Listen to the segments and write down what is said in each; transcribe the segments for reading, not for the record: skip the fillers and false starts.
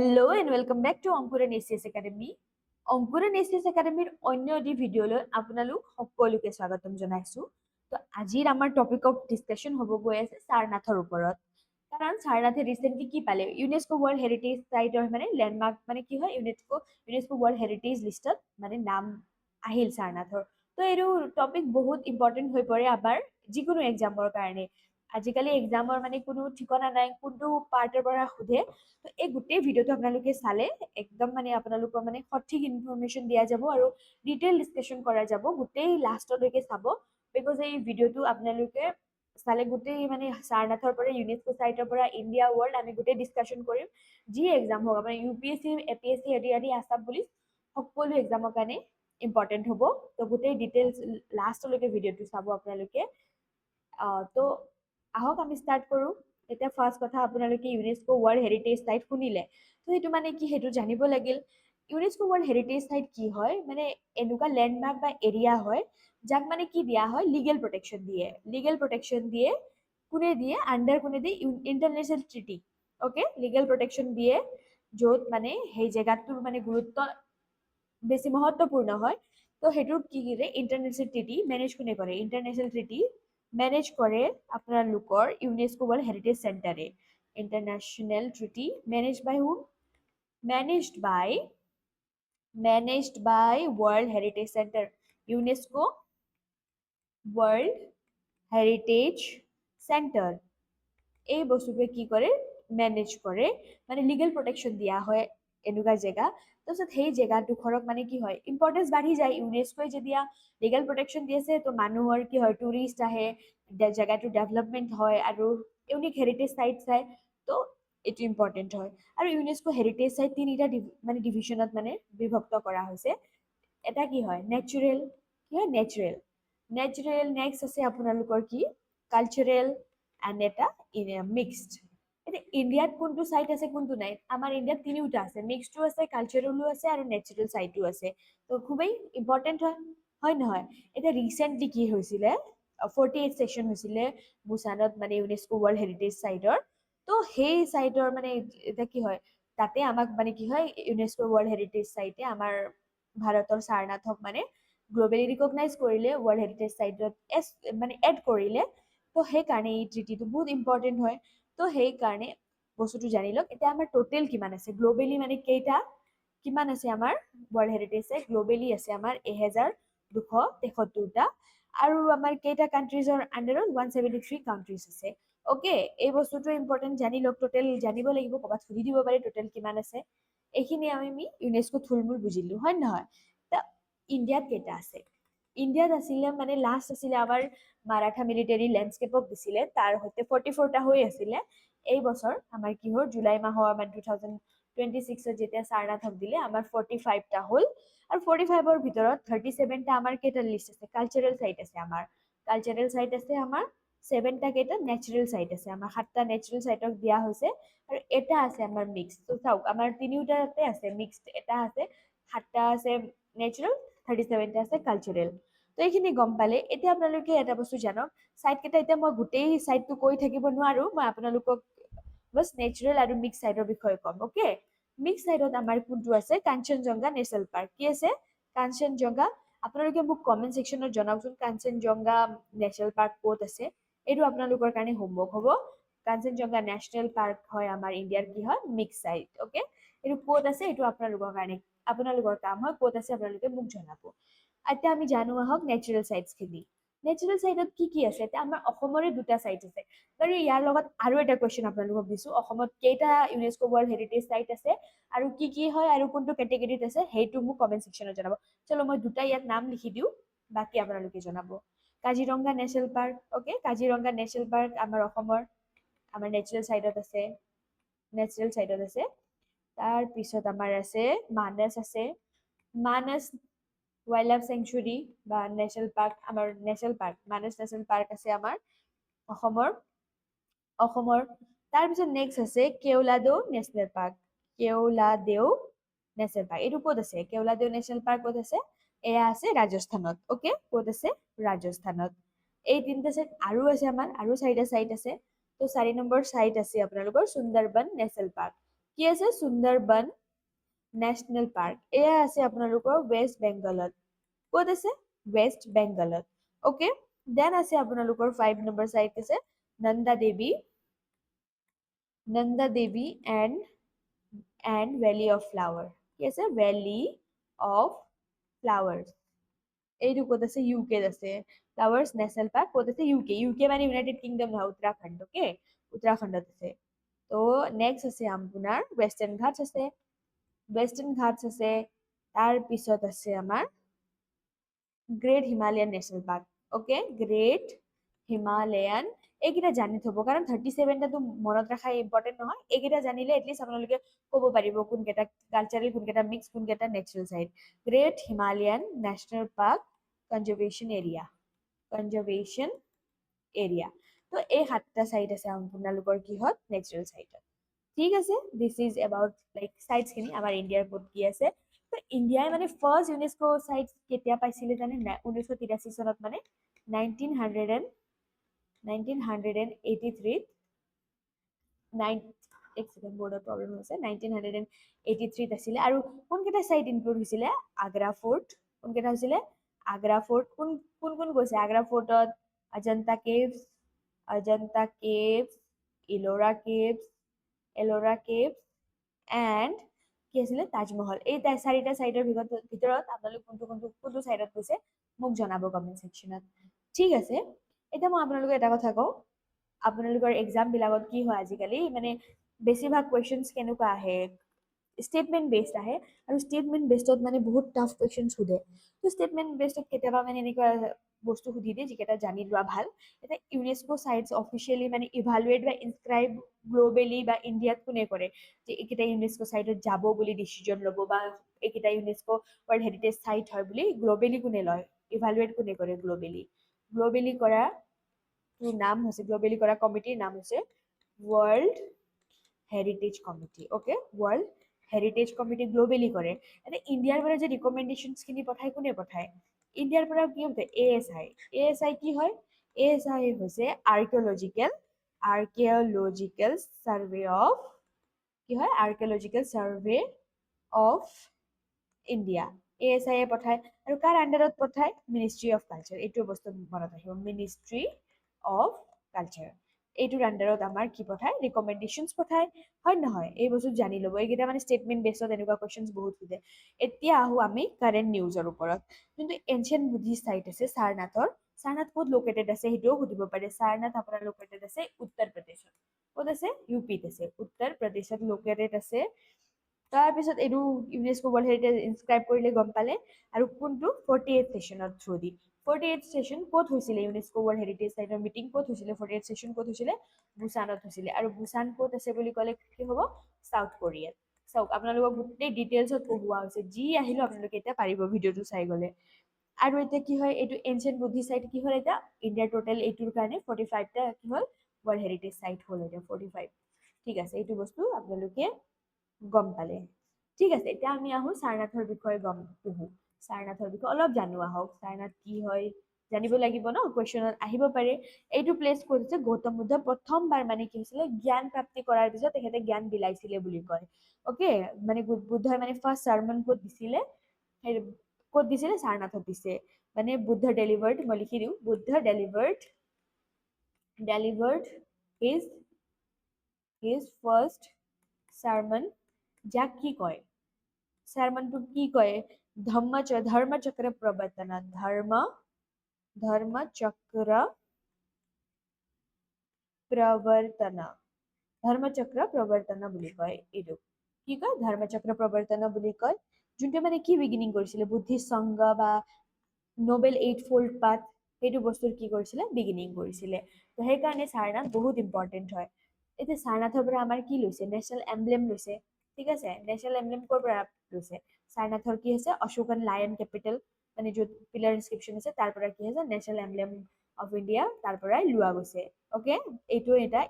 Hello and welcome back to Ankuran ACS Academy. Ankuran ACS Academy অন্য এটি ভিডিঅ'লৈ আপোনালোক সকলোকে স্বাগতম জনাইছো। তো আজিৰ আমাৰ টপিক অফ ডিসকাশন হ'ব গৈ আছে সাৰনাথৰ ওপৰত। কাৰণ সাৰনাথে ৰিসেন্টলি কি পালে ইউনেস্কো ৱৰ্ল্ড হেৰিটেজ সাইটৰ মানে ল্যান্ডমাৰ্ক মানে কি হয় ইউনেস্কো ৱৰ্ল্ড হেৰিটেজ লিষ্টত মানে নাম আহিল সাৰনাথৰ। তো এইটো টপিক বহুত ইম্পৰ্টেন্ট হৈ পৰে আমাৰ যিকোনো এক্সামৰ কাৰণে। আজিকালি এক্সামৰ মানে কোনো ঠিকনা নাই কোনটো পাৰ্টৰ পৰা সোধে। তো এই গোটেই ভিডিঅ'টো আপোনালোকে চালে একদম মানে আপোনালোকৰ মানে সঠিক ইনফৰমেশ্যন দিয়া যাব আৰু ডিটেইল ডিছকাশ্যন কৰা যাব গোটেই লাষ্টলৈকে চাব বিকজ এই ভিডিঅ'টো আপোনালোকে চালে গোটেই মানে সাৰনাথৰ পৰা ইউনেস্কো চাইটৰ পৰা ইণ্ডিয়া ৱৰ্ল্ড আমি গোটেই ডিছকাশ্যন কৰিম যি এক্সাম হওক আপোনাৰ UPSC APSC আদি আছাম পুলিচ সকলো এক্সামৰ কাৰণে ইম্পৰ্টেণ্ট হ'ব। তো গোটেই ডিটেইলছ লাষ্টলৈকে ভিডিঅ'টো চাব আপোনালোকে। তো আহক আমি ষ্টাৰ্ট কৰোঁ। এতিয়া ফাৰ্ষ্ট কথা আপোনালোকে ইউনেস্কো ৱৰ্ল্ড হেৰিটেজ সাইট শুনিলে তো সেইটো মানে কি সেইটো জানিব লাগিল। ইউনেস্কো ৱৰ্ল্ড হেৰিটেজ সাইট কি হয় মানে এনেকুৱা ল্যান্ডমাৰ্ক বা এৰিয়া হয় যাক মানে কি দিয়া হয় লিগেল প্ৰটেকশ্যন দিয়ে কোনে দিয়ে আণ্ডাৰ কোনে দিয়ে international treaty. Okay legal protection দিয়ে য'ত মানে সেই জেগাটোৰ মানে গুৰুত্ব বেছি মহত্বপূৰ্ণ হয়। তো সেইটোত কি কৰে ইণ্টাৰনেশ্যনেল ট্ৰিটি মেনেজ কোনে কৰে ইণ্টাৰনেশ্যনেল ট্ৰিটি মেনেজ কৰে আপোনালোকৰ ইউনেস্কো ৱৰ্ল্ড হেৰিটেজ চেণ্টাৰে। International treaty manage by whom managed by World Heritage Center, UNESCO World Heritage Center এই বস্তুটোৱে কি কৰে মেনেজ কৰে মানে লিগেল প্ৰটেকশ্যন দিয়া হয় এনেকুৱা জেগা। তাৰপিছত সেই জেগাডোখৰক মানে কি হয় ইম্পৰ্টেঞ্চ বাঢ়ি যায় ইউনেস্কোই যেতিয়া লিগেল প্ৰটেকশ্যন দি আছে তো মানুহৰ কি হয় টুৰিষ্ট আহে জেগাটো ডেভেলপমেণ্ট হয় আৰু ইউনিক হেৰিটেজ চাইট চাই তো এইটো ইম্পৰ্টেণ্ট হয়। আৰু ইউনেস্কো হেৰিটেজ চাইট তিনিটা মানে ডিভিজনত মানে বিভক্ত কৰা হৈছে। এটা কি হয় নেচাৰেল নেক্সট আছে আপোনালোকৰ কি কালচাৰেল এণ্ড এটা মিক্সড। এতিয়া ইণ্ডিয়াত কোনটো চাইট আছে কোনটো নাই আমাৰ ইণ্ডিয়াত তিনিওটা আছে মিক্সডো আছে কালচাৰেলো আছে আৰু নেচাৰেল চাইটো আছে। তো খুবেই ইম্পৰ্টেণ্ট হয় নহয়। এতিয়া ৰিচেণ্টলি কি হৈছিলে 48 ছেশ্যন হৈছিলে বুসানত মানে ইউনেস্কো ৱৰ্ল্ড হেৰিটেজ চাইটৰ। তো সেই চাইটৰ মানে এতিয়া কি হয় তাতে আমাক মানে কি হয় ইউনেস্কো ৱৰ্ল্ড হেৰিটেজ চাইটে আমাৰ ভাৰতৰ সাৰনাথক মানে গ্ল'বেলি ৰিকগনাইজ কৰিলে ৱৰ্ল্ড হেৰিটেজ চাইটত মানে এড কৰিলে। তো সেইকাৰণে এই ট্ৰিটিটো বহুত ইম্পৰ্টেণ্ট হয়। তো সেইকাৰণে বস্তুটো জানি লওক। এতিয়া আমাৰ টোটেল কিমান আছে গ্ল'বেলি মানে কিমান আছে আমাৰ ৱৰ্ল্ড হেৰিটেজ চাইট গ্ল'বেলি আছে আমাৰ 1273টা আৰু আমাৰ কেইটা কাণ্ট্ৰিজৰ আণ্ডাৰত 173 কাণ্ট্ৰিজ আছে। অ'কে এই বস্তুটো ইম্পৰ্টেণ্ট জানি লওক টোটেল জানিব লাগিব ক'ৰবাত সুধি দিব পাৰি টোটেল কিমান আছে। এইখিনি আমি ইউনেস্কো থুলমূল বুজিলো হয় নহয়। ইণ্ডিয়াত কেইটা আছে ইণ্ডিয়াত আছিলে মানে লাষ্ট আছিলে আমাৰ মাৰাঠা মিলিটাৰী লেণ্ডস্কেপক দিছিলে তাৰ সৈতে 44টা হৈ আছিলে। এই বছৰ আমাৰ কি হ'ল জুলাই মাহৰ আমাৰ 2026ত যেতিয়া সাৰনাথক দিলে আমাৰ 45টা হ'ল আৰু 45ৰ ভিতৰত 37টা আমাৰ কেইটা লিষ্ট আছে কালচাৰেল চাইট আছে আমাৰ 7টা কেইটা নেচাৰেল চাইট আছে আমাৰ 7টা নেচাৰেল চাইটক দিয়া হৈছে আৰু এটা আছে আমাৰ মিক্স। তো চাওক আমাৰ তিনিওটাতে আছে মিক্সড এটা আছে 7টা আছে নেচাৰেল 37টা আছে কালচাৰেল। তো এইখিনি গম পালে এতিয়া আপোনালোকে এটা বস্তু জানক চাইট কেইটা এতিয়া মই গোটেই চাইটটো কৈ থাকিব নোৱাৰো মই আপোনালোকক বাছ নেচাৰেল আৰু মিক্স চাইটৰ বিষয়ে ক'ম। অ'কে মিক্স চাইটত আমাৰ কোনটো আছে কাঞ্চনজংঘা নেশ্যনেল পাৰ্ক কি আছে কাঞ্চনজংঘা। আপোনালোকে মোক কমেণ্ট ছেকশ্যনত জনাওকচোন কাঞ্চনজংঘা নেশ্যনেল পাৰ্ক ক'ত আছে। এইটো আপোনালোকৰ কাৰণে হোমৱৰ্ক হ'ব। কাঞ্চনজংঘা নেশ্যনেল পাৰ্ক হয় আমাৰ ইণ্ডিয়াৰ কি হয় মিক্স চাইট। অ'কে এইটো ক'ত আছে এইটো আপোনালোকৰ কাৰণে আপোনালোকৰ কাম হয় ক'ত আছে আপোনালোকে মোক জনাব। এতিয়া আমি জানো আহক নেচাৰেল চাইটছখিনি। নেচাৰেল চাইটত কি আছে এতিয়া আমাৰ অসমৰে দুটা চাইট আছে বাৰু ইয়াৰ লগত আৰু এটা কুৱেশ্যন আপোনালোকক দিছো অসমত কেইটা ইউনেস্কো ৱৰ্ল্ড হেৰিটেজ চাইট আছে আৰু কি হয় আৰু কোনটো কেটেগৰীত আছে সেইটো মোক কমেণ্ট ছেকশ্যনত জনাব। চলো মই দুটা ইয়াত নাম লিখি দিওঁ বাকী আপোনালোকে জনাব। Kaziranga national park okay Kaziranga national park আমাৰ অসমৰ আমাৰ নেচাৰেল চাইটত আছে তাৰপিছত আমাৰ আছে মানস ৱাইল্ড লাইফ চেংচুৰী বা নেশ্যনেল পাৰ্ক আমাৰ মানস নেশ্যনেল পাৰ্ক আছে আমাৰ অসমৰ তাৰপিছত নেক্সট আছে কেওলাদেউ নেশ্যনেল পাৰ্ক এইটো ক'ত আছে কেওলাদেউ নেশ্যনেল পাৰ্ক ক'ত আছে এয়া আছে ৰাজস্থানত। অ'কে ক'ত আছে ৰাজস্থানত। এই তিনিটা চাইট আৰু আছে আমাৰ আৰু 4টা চাইট আছে। তো 4 নম্বৰ চাইট আছে আপোনালোকৰ সুন্দৰবন নেশ্যনেল পাৰ্ক। কি আছে সুন্দৰবন নেশ্যনেল পাৰ্ক এয়া আছে আপোনালোকৰ ৱেষ্ট বেংগলত ক'ত আছে ৱেষ্ট বেংগলত ওকে দেন আছে আপোনালোকৰ 5 নম্বৰ সাইট আছে নন্দা দেৱী এণ্ড ভেলি অফ ফ্লাৱাৰ কি আছে ভেলি অফ ফ্লাৱাৰ্ছ এইটো ক'ত আছে ইউকেত আছে ফ্লাৱাৰ্ছ নেশ্যনেল পাৰ্ক ক'ত আছে ইউকে মানে ইউনাইটেড কিংডম নহয় উত্তৰাখণ্ড ওকে উত্তৰাখণ্ডত আছে তো নেক্সট আছে আপোনাৰ ৱেষ্টাৰ্ণ ঘাটছ আছে তাৰ পিছত আছে আমাৰ great Himalayan national park okay great Himalayan এইকেইটা জানি থব কাৰণ 37টাটো মনত ৰখা ইম্পৰ্টেণ্ট নহয় এইকেইটা জানিলে এটলিষ্ট আপোনালোকে ক'ব পাৰিব কোনকেইটা কালচাৰেল কোনকেইটা মিক্স কোনকেইটা natural site great Himalayan national park conservation area তো এই 7টা সাইট আছে আপোনালোকৰ কিহত নেচাৰেল সাইটত ঠিক আছে দিস ইজ এবাউট লাইক সাইটছ খিনি আমাৰ ইণ্ডিয়াৰ ক'ত কি আছে তো ইণ্ডিয়াই মানে ফাৰ্ষ্ট ইউনেস্কো সাইট কেতিয়া পাইছিলে জানে 1983 চনত মানে 1983 এক ছেকেণ্ড বৰ্ডৰ প্ৰব্লেম হৈছে 1983 আছিলে আৰু কোনকেইটা সাইট ইনক্লুড হৈছিলে আগ্ৰা ফৰ্ট কোনকেইটা হৈছিলে আগ্ৰা ফৰ্ট কোন গৈছে আগ্ৰা ফৰ্টত Ajanta caves Ellora caves and কি আছিলে তাজমহল এই 4টা সাইটৰ ভিতৰত আপোনালোক কোনটো সাইটত গৈছে মোক জনাব কমেণ্ট ছেকশ্যনত ঠিক আছে এতিয়া মই আপোনালোকক এটা কথা কওঁ আপোনালোকৰ এক্সাম বিলাকত কি হয় আজিকালি মানে বেছিভাগ কুৱেশ্যনছ কেনেকুৱা আহে ষ্টেটমেণ্ট বেছড আহে আৰু ষ্টেটমেণ্ট বেছডত মানে বহুত টাফ কুৱেশ্যনছ সোধে তো ষ্টেটমেণ্ট বেছডত কেতিয়াবা মানে এনেকুৱা বস্তু সুধি দিয়ে যিকেইটা জানি লোৱা ভাল এতিয়া ইউনেস্কো সাইটছ অফিচিয়েলি মানে ইভালুৱেট বা ইনস্ক্ৰাইব গ্ল'বেলি বা ইণ্ডিয়াত কোনে কৰে যে এইকেইটা ইউনেস্কো সাইটত যাব বুলি ডিচিজন ল'ব বা এইকেইটা ইউনেস্কো ৱৰ্ল্ড হেৰিটেজ সাইট হয় বুলি গ্ল'বেলি কোনে লয় ইভালুৱেট কোনে কৰে গ্ল'বেলি কৰা নাম হৈছে গ্ল'বেলি কৰা কমিটিৰ নাম হৈছে world heritage committee okay world heritage committee globally কৰে এতিয়া ইণ্ডিয়াৰ পৰা যে ৰিকমেণ্ডেশ্যনছখিনি পঠায় কোনে পঠায় ইণ্ডিয়াৰ পৰা কি হৈছে ASI কি হয় ASI হৈছে আৰ্কিঅলজিকেল সাৰ্ভে অফ কি হয় archaeological survey of India ASI পঠায় আৰু কাৰ আণ্ডাৰত পঠায় মিনিষ্ট্ৰি অফ কালচাৰ এইটো বস্তু মনত ৰাখিব মিনিষ্ট্ৰি অফ কালচাৰ এইটোৰ আণ্ডাৰত আমাৰ কি পঠায় ৰিকমেণ্ডেশ্যনছ পঠায় হয় নহয় এই বস্তু জানি ল'ব এইকেইটা মানে ষ্টেটমেণ্ট বেছত এনেকুৱা কুৱেশ্যনছ বহুত সোধে এতিয়া আহোঁ আমি কাৰেণ্ট নিউজৰ ওপৰত যোনটো এনচিয়েণ্ট বুদ্ধিষ্ট সাইট আছে সাৰনাথ ক'ত লোকেটেড আছে সেইটোও সুধিব পাৰে সাৰনাথ আপোনাৰ লোকেটেড আছে উত্তৰ প্ৰদেশত ক'ত আছে UPত আছে উত্তৰ প্ৰদেশত লোকেটেড আছে তাৰপিছত এইটো ইউনেস্কো ৱৰ্ল্ড হেৰিটেজ ইনস্ক্ৰাইব কৰিলে গম পালে আৰু কোনটো 48th ছেশ্যনৰ থ্ৰু দি 48th ছেশ্যন ক'ত হৈছিলে ইউনেস্কো ৱৰ্ল্ড হেৰিটেজ সাইটৰ মিটিং ক'ত হৈছিলে 48th ছেশ্যন ক'ত হৈছিলে বুসানত হৈছিলে আৰু বুসান ক'ত আছে বুলি ক'লে কি হ'ব সাউথ কোৰিয়াত চাওক আপোনালোকক গোটেই ডিটেইলছত পঢ়োৱা হৈছে যি আহিলেও আপোনালোকে এতিয়া পাৰিব ভিডিঅ'টো চাই গ'লে আৰু এতিয়া কি হয় এইটো এনচিয়েণ্ট বুদ্ধিষ্ট সাইট কি হ'ল এতিয়া ইণ্ডিয়াৰ টোটেল এইটোৰ কাৰণে 45টা কি হ'ল ৱৰ্ল্ড হেৰিটেজ সাইট হ'ল এতিয়া 45 ঠিক আছে এইটো বস্তু আপোনালোকে গম পালে ঠিক আছে এতিয়া আমি আহোঁ সাৰনাথৰ বিষয়ে পঢ়োঁ সাৰনাথৰ বিষয়ে অলপ জানো আহক সাৰনাথ কি হয় জানিব লাগিব ন কুৱেশ্যনত আহিব পাৰে এইটো প্লেচ ক'ত আছে গৌতম বুদ্ধ প্ৰথমবাৰ মানে কি হৈছিলে জ্ঞান প্ৰাপ্তি কৰাৰ পিছত তেখেতে জ্ঞান বিলাইছিলে বুলি কয় অ'কে মানে বুদ্ধই মানে ফাৰ্ষ্ট চাৰ্মন ক'ত দিছিলে সাৰনাথত দিছে মানে বুদ্ধ ডেলিভাৰ্ড মই লিখি দিওঁ Buddha delivered his first sermon যাক কি কয় sermonটোক কি কয় ধৰ্মচক্ৰ প্ৰৱৰ্তন ধৰ্মচক্ৰ প্ৰৱৰ্তন বুলি কয় এইটো কি কয় ধৰ্মচক্ৰ প্ৰৱৰ্তন বুলি কয় যোনটো মানে কি বিগিনিং কৰিছিলে বুদ্ধিষ্ট সংঘ বা নোবেল 8-fold পাথ সেইটো বস্তুৰ কি কৰিছিলে বিগিনিং কৰিছিলে তো সেইকাৰণে সাৰনাথ বহুত ইম্পৰ্টেণ্ট হয় এতিয়া সাৰনাথৰ পৰা আমাৰ কি লৈছে নেশ্যনেল এমব্লেম লৈছে ঠিক আছে নেশ্যনেল এমব্লেম ক'ৰ পৰা লৈছে সাৰনাথৰ কি হৈছে অশোকন লায়ন কেপিটেল মানে য'ত পিলাৰ ইনস্ক্ৰিপশ্যন আছে তাৰ পৰা কি হৈছে নেশ্যনেল এমব্লেম অফ ইণ্ডিয়া তাৰ পৰাই লোৱা গৈছে অ'কে এইটো এটা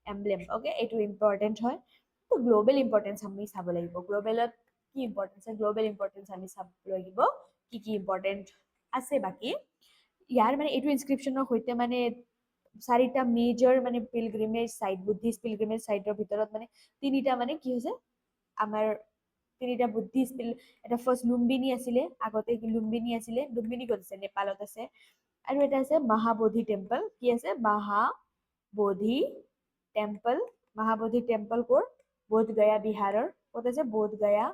এমব্লেম অ'কে এইটো ইম্পৰ্টেণ্ট হয় তো গ্ল'বেল ইম্পৰ্টেঞ্চ আমি চাব লাগিব গ্ল'বেলত কি ইম্পৰ্টেঞ্চ গ্ল'বেল ইম্পৰ্টেঞ্চ আমি চাব লাগিব কি ইম্পৰ্টেণ্ট আছে বাকী ইয়াৰ মানে এইটো ইনস্ক্ৰিপশ্যনৰ সৈতে মানে চাৰিটা মেজৰ মানে পিলগ্ৰিমেজ সাইট বুদ্ধিষ্ট পিলগ্ৰিমেজ সাইটৰ ভিতৰত মানে তিনিটা মানে কি হৈছে আমাৰ তিনিটা বুদ্ধিষ্ট এটা ফাৰ্ষ্ট লুম্বিনী আছিলে আগতে লুম্বিনী আছিলে লুম্বিনী ক'ত আছে নেপালত আছে আৰু এটা আছে মহাবোধি টেম্পল কি আছে মহাবোধি টেম্পল মহাবোধি টেম্পল ক'ৰ বোধগয়া বিহাৰৰ ক'ত আছে বোধগয়া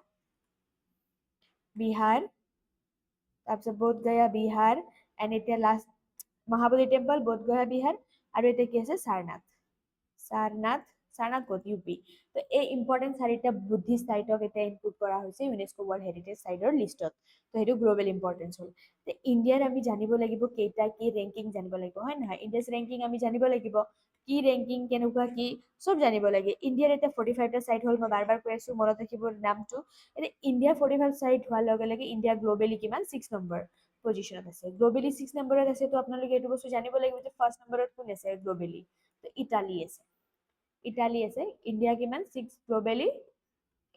বিহাৰ তাৰপিছত বোধগয়া বিহাৰ এণ্ড এতিয়া লাষ্ট মহাবোধি টেম্পল বোধগয়া বিহাৰ আৰু এতিয়া কি আছে সাৰনাথ সাৰনাথ সাৰনাথ ক'ত ইউপি তো এই ইম্পৰ্টেণ্ট চাৰিটা বুদ্ধিষ্ট সাইটক এতিয়া ইনক্লুড কৰা হৈছে ইউনেস্কো ৱৰ্ল্ড হেৰিটেজ সাইটৰ লিষ্টত তো সেইটো গ্ল'বেল ইম্পৰ্টেঞ্চ হ'ল তো ইণ্ডিয়াৰ আমি জানিব লাগিব কেইটা কি ৰেংকিং জানিব লাগিব হয় নহয় ইণ্ডিয়াছ ৰেংকিং আমি জানিব লাগিব কি ৰেংকিং কেনেকুৱা কি চব জানিব লাগে ইণ্ডিয়াৰ এতিয়া 45টা সাইট হ'ল মই বাৰ বাৰ কৈ আছো মনত ৰাখিব নামটো এতিয়া ইণ্ডিয়া 45 সাইট হোৱাৰ লগে লগে ইণ্ডিয়া গ্ল'বেলি কিমান 6 নম্বৰ পজিশ্যনত আছে গ্ল'বেলি 6 নম্বৰত আছে তো আপোনালোকে এইটো বস্তু জানিব লাগিব যে ফাৰ্ষ্ট নম্বৰত কোন আছে গ্ল'বেলি তো ইটালী আছে ইটালী আছে ইণ্ডিয়া কিমান 6 গ্ল'বেলি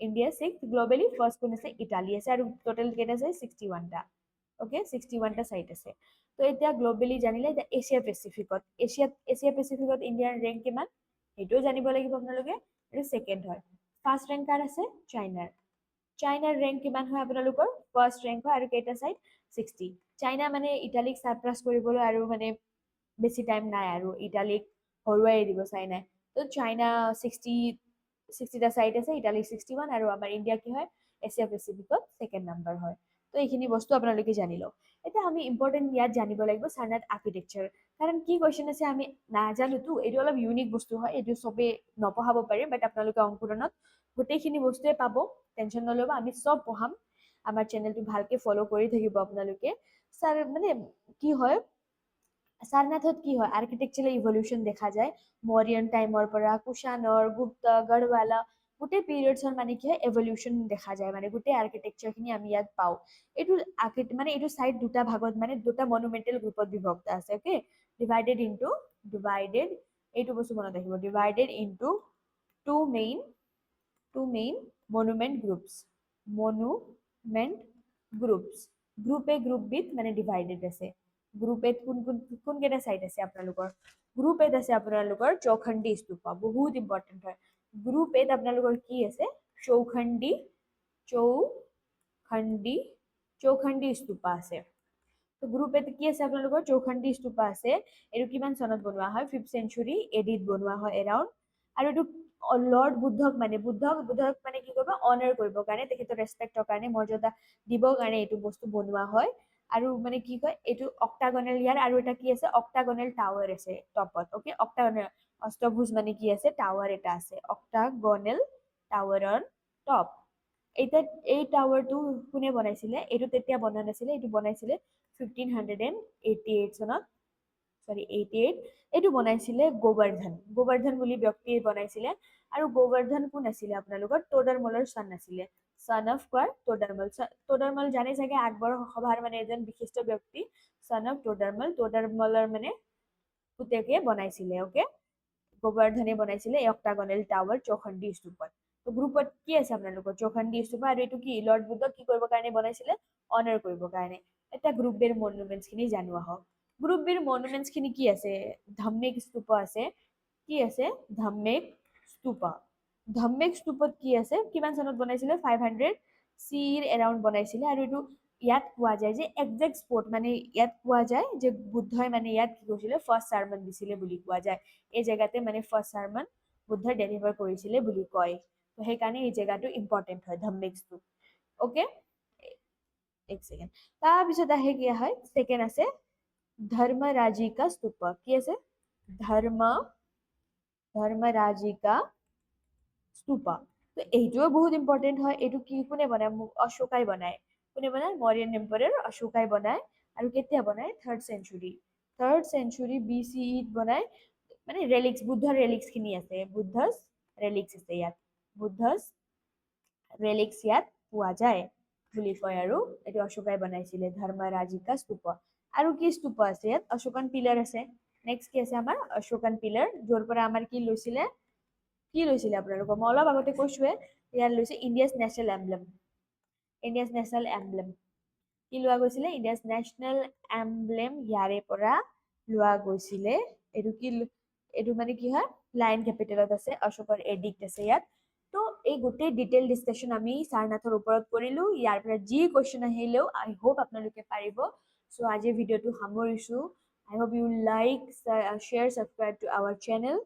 ইণ্ডিয়া 6 গ্ল'বেলি ফাৰ্ষ্ট কোন আছে ইটালী আছে আৰু টোটেল কেইটা আছে 61টা ওকে 61টা সাইট আছে তো এতিয়া গ্ল'বেলি জানিলে এতিয়া এছিয়া পেচিফিকত এছিয়া পেচিফিকত ইণ্ডিয়াৰ ৰেংক কিমান সেইটোও জানিব লাগিব আপোনালোকে এইটো ছেকেণ্ড হয় ফাৰ্ষ্ট ৰেংক কাৰ আছে চাইনাৰ ৰেংক কিমান হয় আপোনালোকৰ ফাৰ্ষ্ট ৰেংক হয় আৰু কেইটা সাইট 60 চাইনা মানে ইটালীক সাৰপাছ কৰিবলৈ আৰু মানে বেছি টাইম নাই আৰু ইটালীক হৰুৱাই দিব চাইনাই তো চাইনা 60টা সাইট আছে ইটালী 61 আৰু আমাৰ ইণ্ডিয়া কি হয় এছিয়া পেচিফিকত ছেকেণ্ড নম্বৰ হয় তো এইখিনি বস্তু আপোনালোকে জানি লওক এতিয়া আমি ইম্পৰ্টেণ্ট ইয়াত জানিব লাগিব সাৰনাথ আৰ্কিটেক্সাৰ কাৰণ কি কুৱেশ্যন আছে আমি নাজানোতো এইটো অলপ ইউনিক বস্তু হয় এইটো চবেই নপঢ়াব পাৰে বাট আপোনালোকে অংকুৰণত গোটেইখিনি বস্তুৱে পাব টেনশ্যন নল'ব আমি চব পঢ়াম আমাৰ চেনেলটো ভালকে ফ'ল' কৰি থাকিব আপোনালোকে ছাৰ মানে কি হয় সাৰনাথত কি হয় আৰ্কিটেকচাৰেল ইভলিউশ্যন দেখা যায় মৰিয়ান টাইমৰ পৰা কুষাণৰ গুপ্ত গঢ়ৱালা গোটেই পিৰিয়ডছৰ মানে কি হয় এভলিউশ্যন দেখা যায় মানে গোটেই আৰ্কিটেকচাৰখিনি আমি ইয়াত পাওঁ এইটো মানে এইটো চাইড দুটা ভাগত মানে দুটা মনুমেণ্টেল গ্ৰুপত বিভক্ত আছে অ'কে ডিভাইডেড এইটো বস্তু মনত ৰাখিব divided into two main monument group a group বিত মানে ডিভাইডেড আছে গ্ৰুপ এত কোন কেইটা সাইট আছে আপোনালোকৰ গ্ৰুপ এত আছে আপোনালোকৰ চৌখণ্ডী স্তূপা বহুত ইম্পৰ্টেণ্ট হয় গ্ৰুপ এত আপোনালোকৰ কি আছে চৌখণ্ডী স্তূপা আছে তো গ্ৰুপ এত কি আছে আপোনালোকৰ চৌখণ্ডী স্তূপা আছে এইটো কিমান চনত বনোৱা হয় 5th century এডিত বনোৱা হয় এৰাউণ্ড আৰু এইটো লৰ্ড বুদ্ধক মানে কি কৰিব অনাৰ কৰিবৰ কাৰণে তেখেতৰ ৰেচপেক্টৰ কাৰণে মৰ্যাদা দিবৰ কাৰণে এইটো বস্তু বনোৱা হয় আৰু মানে কি কয় এইটো অক্টাগনেল ইয়াৰ আৰু এটা কি আছে অক্টাগনেল টাৱাৰ আছে টপত ওকে অক্টাগনেল অষ্টভুজ মানে কি আছে টাৱাৰ এটা আছে অক্টাগনেল টাৱাৰৰ টপ এতিয়া এই টাৱাৰটো কোনে বনাইছিলে এইটো তেতিয়া বনোৱা নাছিলে এইটো বনাইছিলে 1588 চনত 88 এইটো বনাইছিলে গোবৰ্ধন বুলি ব্যক্তিয়ে বনাইছিলে আৰু গোবৰ্ধন কোন আছিলে আপোনালোকৰ তোডাৰমলৰ সন আছিলে son of তোডাৰমল জানে চাগে আকবৰৰ সভাৰ মানে এজন বিশিষ্ট ব্যক্তি son of তোডাৰমলৰ মানে পুতেকে বনাইছিলে ওকে গোবৰ্ধনে বনাইছিলে এই অক্টাগনেল টাৱাৰ চৌখণ্ডী স্তূপত তো গ্ৰুপত কি আছে আপোনালোকৰ চৌখণ্ডী স্তূপা আৰু এইটো কি লৰ্ড বুদ্ধক কি কৰিবৰ কাৰণে বনাইছিলে অনাৰ কৰিবৰ কাৰণে এটা গ্ৰুপ বিৰ মনুমেণ্টছ খিনি জানো আহক গ্ৰুপ বিৰ মনুমেণ্টছ খিনি কি আছে ধাম্মিক স্তূপা আছে কি আছে ধাম্মিক স্তূপত কি আছে কিমান চনত বনাইছিলে 500 চিৰ এৰাউণ্ড বনাইছিলে আৰু এইটো ইয়াত কোৱা যায় যে একজেক্ট স্পট মানে ইয়াত কোৱা যায় যে বুদ্ধই মানে ইয়াত কি কৰিছিলে ফাৰ্ষ্ট চাৰ্মন দিছিলে বুলি কোৱা যায় এই জেগাতে মানে ফাৰ্ষ্ট চাৰ্মন বুদ্ধই ডেলিভাৰ কৰিছিলে বুলি কয় তো সেইকাৰণে এই জেগাটো ইম্পৰ্টেণ্ট হয় ধাম্মিক স্তূপ ওকে এক ছেকেণ্ড তাৰপিছত আহে কি হয় ছেকেণ্ড আছে ধৰ্মৰাজিকা স্তূপা কি আছে ধৰ্মৰাজিকা স্তূপা তো এইটোও বহুত ইম্পৰ্টেণ্ট হয় এইটো কি কোনে বনায় অশোকাই বনায় কোনে বনায় মৰিয়ান এম্পায়াৰ অশোকাই বনায় আৰু কেতিয়া বনায় 3rd century BCE বনায় মানে ৰেলিক্স বুদ্ধৰ ৰেলিক্স খিনি আছে বুদ্ধছ ৰেলিক্স আছে ইয়াত বুদ্ধছ ৰেলিক্স ইয়াত পোৱা যায় বুলি কয় আৰু এইটো অশোকাই বনাইছিলে ধৰ্মৰাজিকা স্তূপা আৰু কি স্তূপা আছে ইয়াত অশোকান পিলাৰ আছে নেক্সট কি আছে আমাৰ অশোকান পিলাৰ য'ৰ পৰা আমাৰ কি লৈছিলে আপোনালোকৰ মই অলপ আগতে কৈছোৱে ইয়াত লৈছে ইণ্ডিয়াছ নেশ্যনেল এম্বলেম কি লোৱা গৈছিলে ইণ্ডিয়াছ নেশ্যনেল এম্বলেম ইয়াৰে পৰা লোৱা গৈছিলে এইটো কি এইটো মানে কি হয় লায়ন কেপিটেলত আছে, অশোকৰ এডিক্ট আছে ইয়াত। তো এই গোটেই ডিটেইল ডিছকাশ্যন আমি সাৰনাথৰ ওপৰত কৰিলো। ইয়াৰ পৰা যি কুৱেশ্যন আহিলেও আই হোপ আপোনালোকে পাৰিব। চ' আজিৰ ভিডিঅ'টো সামৰিছো। I hope you like, share, subscribe to our channel.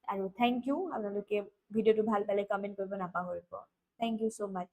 আৰু থেংক ইউ। আপোনালোকে ভিডিঅ'টো ভাল পালে কমেণ্ট কৰিব নাপাহৰিব। Thank you so' much.